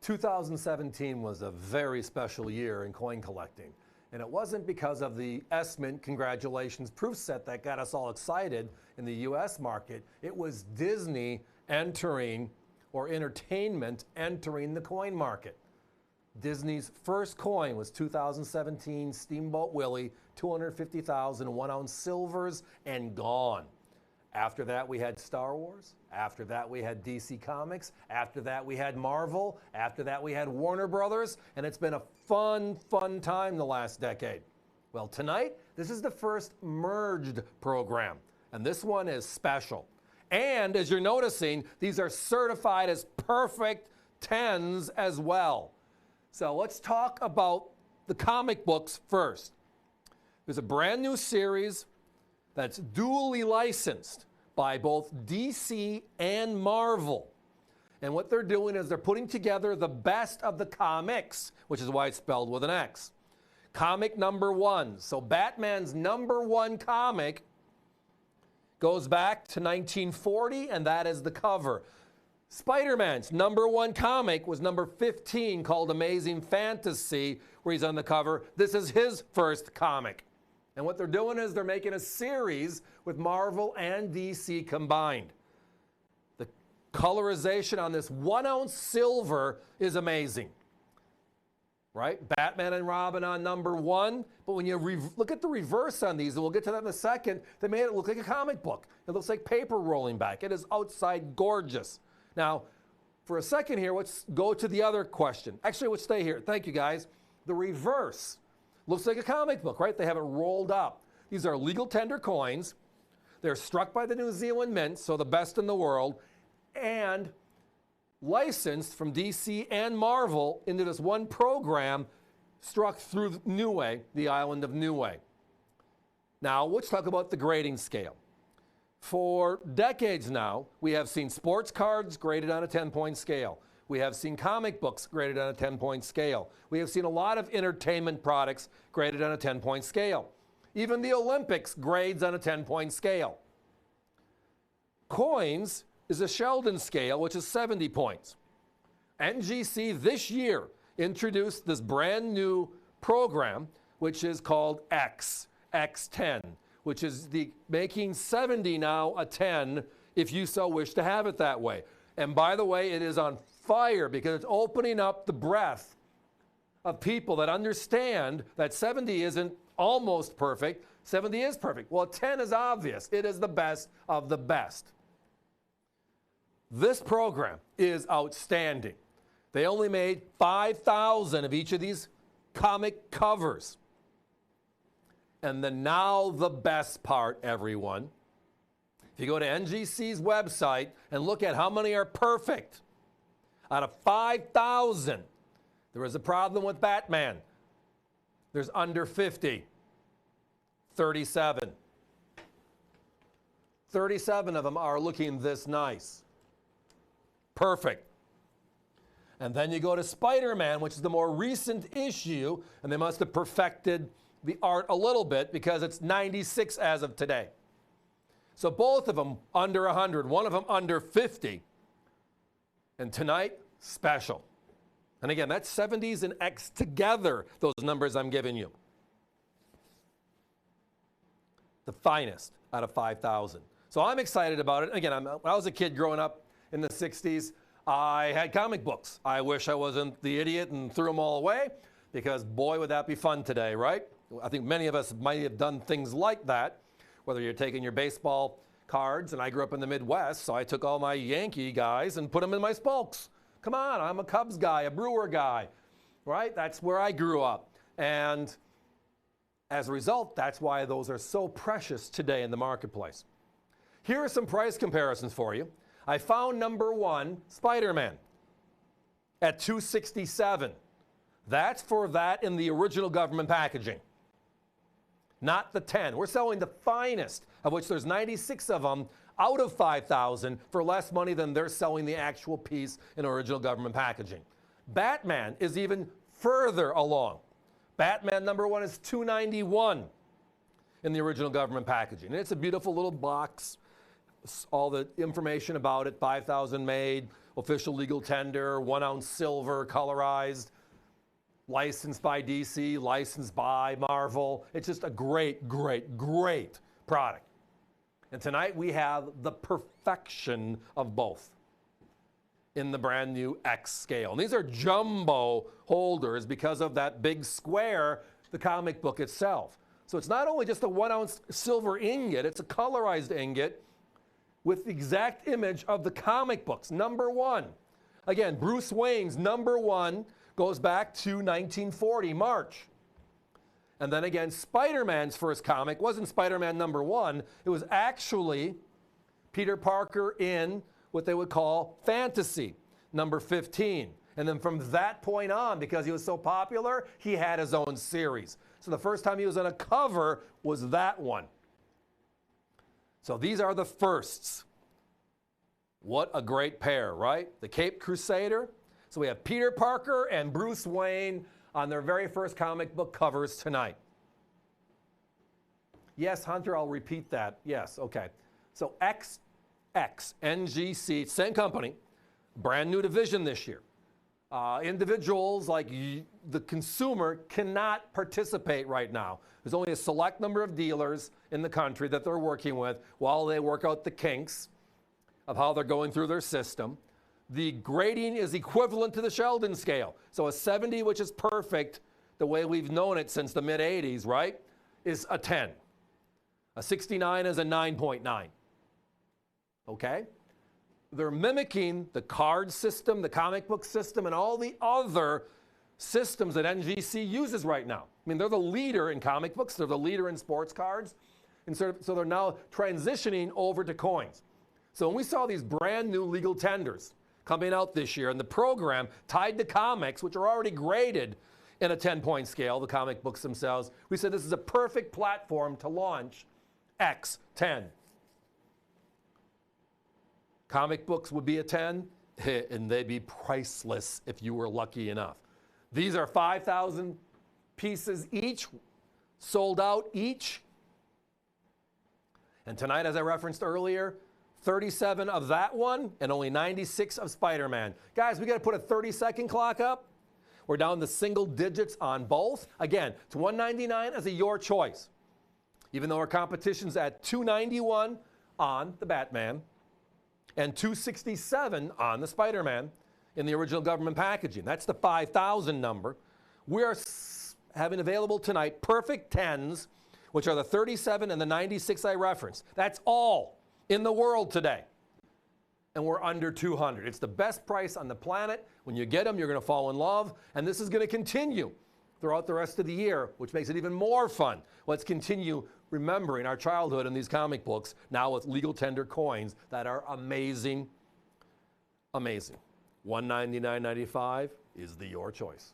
2017 was a very special year in coin collecting. And it wasn't because of the S-Mint Congratulations proof set that got us all excited in the US market. It was Disney entering, or entertainment entering the coin market. Disney's first coin was 2017 Steamboat Willie, 250,000 1-ounce silvers, and gone. After that, we had Star Wars. After that, we had DC Comics. After that, we had Marvel. After that, we had Warner Brothers. And it's been a fun time the last decade. Well, tonight, this is the first merged program. And this one is special. And as you're noticing, these are certified as perfect 10s as well. So let's talk about the comic books first. There's a brand new series that's duly licensed by both DC and Marvel. And what they're doing is they're putting together the best of the comics, which is why it's spelled with an X. Comic number one. So Batman's number one comic goes back to 1940, and that is the cover. Spider-Man's number one comic was number 15, called Amazing Fantasy, where he's on the cover. This is his first comic. And what they're doing is they're making a series with Marvel and DC combined. The colorization on this 1-ounce silver is amazing. Right? Batman and Robin on number one. But when you look at the reverse on these, and we'll get to that in a second, they made it look like a comic book. It looks like paper rolling back. It is outside gorgeous. Now, for a second here, let's go to the other question. Actually, let's stay here. Thank you, guys. The reverse looks like a comic book, right? They have it rolled up. These are legal tender coins. They're struck by the New Zealand Mint, so the best in the world, and licensed from DC and Marvel into this one program struck through Niue, the island of Niue. Now, let's talk about the grading scale. For decades now, we have seen sports cards graded on a 10-point scale. We have seen comic books graded on a 10-point scale. We have seen a lot of entertainment products graded on a 10-point scale. Even the Olympics grades on a 10-point scale. Coins is a Sheldon scale, which is 70 points. NGC this year introduced this brand new program, which is called X10, which is making 70 now a 10 if you so wish to have it that way. And by the way, it is on fire because it's opening up the breadth of people that understand that 70 isn't almost perfect, 70 is perfect. Well, 10 is obvious. It is the best of the best. This program is outstanding. They only made 5,000 of each of these comic covers. And now the best part, everyone. If you go to NGC's website and look at how many are perfect, out of 5,000, there is a problem with Batman. There's under 50. 37. 37 of them are looking this nice. Perfect. And then you go to Spider-Man, which is the more recent issue, and they must have perfected the art a little bit because it's 96 as of today. So both of them under 100, one of them under 50. And tonight, special. And again, that's 70s and X together, those numbers I'm giving you. The finest out of 5,000. So I'm excited about it. Again, when I was a kid growing up in the 60s, I had comic books. I wish I wasn't the idiot and threw them all away, because boy, would that be fun today, right? I think many of us might have done things like that, whether you're taking your baseball cards, and I grew up in the Midwest, so I took all my Yankee guys and put them in my spokes. Come on, I'm a Cubs guy, a Brewer guy, right? That's where I grew up. And as a result, that's why those are so precious today in the marketplace. Here are some price comparisons for you. I found number one, Spider-Man, at $267. That's for that in the original government packaging, not the 10. We're selling the finest, of which there's 96 of them, out of 5,000 for less money than they're selling the actual piece in original government packaging. Batman is even further along. Batman number one is $291 in the original government packaging. And it's a beautiful little box, all the information about it, 5,000 made, official legal tender, 1 ounce silver, colorized, licensed by DC, licensed by Marvel. It's just a great, great, great product. And tonight we have the perfection of both in the brand new X scale. And these are jumbo holders because of that big square, the comic book itself. So it's not only just a 1 ounce silver ingot, it's a colorized ingot with the exact image of the comic books, #1. Again, Bruce Wayne's #1 goes back to 1940, March. And then again, Spider-Man's first comic wasn't Spider-Man #1. It was actually Peter Parker in what they would call fantasy, #15. And then from that point on, because he was so popular, he had his own series. So the first time he was on a cover was that one. So these are the firsts. What a great pair, right? The Caped Crusader. So we have Peter Parker and Bruce Wayne on their very first comic book covers tonight. Yes, Hunter, I'll repeat that. Yes, okay. So XX, NGC, same company, brand new division this year. Individuals like the consumer cannot participate right now. There's only a select number of dealers in the country that they're working with while they work out the kinks of how they're going through their system. The grading is equivalent to the Sheldon scale. So a 70, which is perfect, the way we've known it since the mid-80s, right, is a 10. A 69 is a 9.9. Okay? They're mimicking the card system, the comic book system, and all the other systems that NGC uses right now. I mean, they're the leader in comic books. They're the leader in sports cards. And so they're now transitioning over to coins. So when we saw these brand new legal tenders coming out this year and the program tied to comics, which are already graded in a 10-point scale, the comic books themselves, we said this is a perfect platform to launch X10. Comic books would be a 10, and they'd be priceless if you were lucky enough. These are 5,000 pieces each, sold out each. And tonight, as I referenced earlier, 37 of that one and only 96 of Spider-Man. Guys, we got to put a 30-second clock up. We're down to single digits on both. Again, it's $199 as a your choice. Even though our competition's at $291 on the Batman and $267 on the Spider-Man in the original government packaging. That's the 5,000 number. We are having available tonight perfect 10s, which are the 37 and the 96 I referenced. That's all in the world today. And we're under 200. It's the best price on the planet. When you get them, you're going to fall in love. And this is going to continue throughout the rest of the year, which makes it even more fun. Let's continue remembering our childhood in these comic books, now with legal tender coins that are amazing, amazing. $199.95 is the your choice.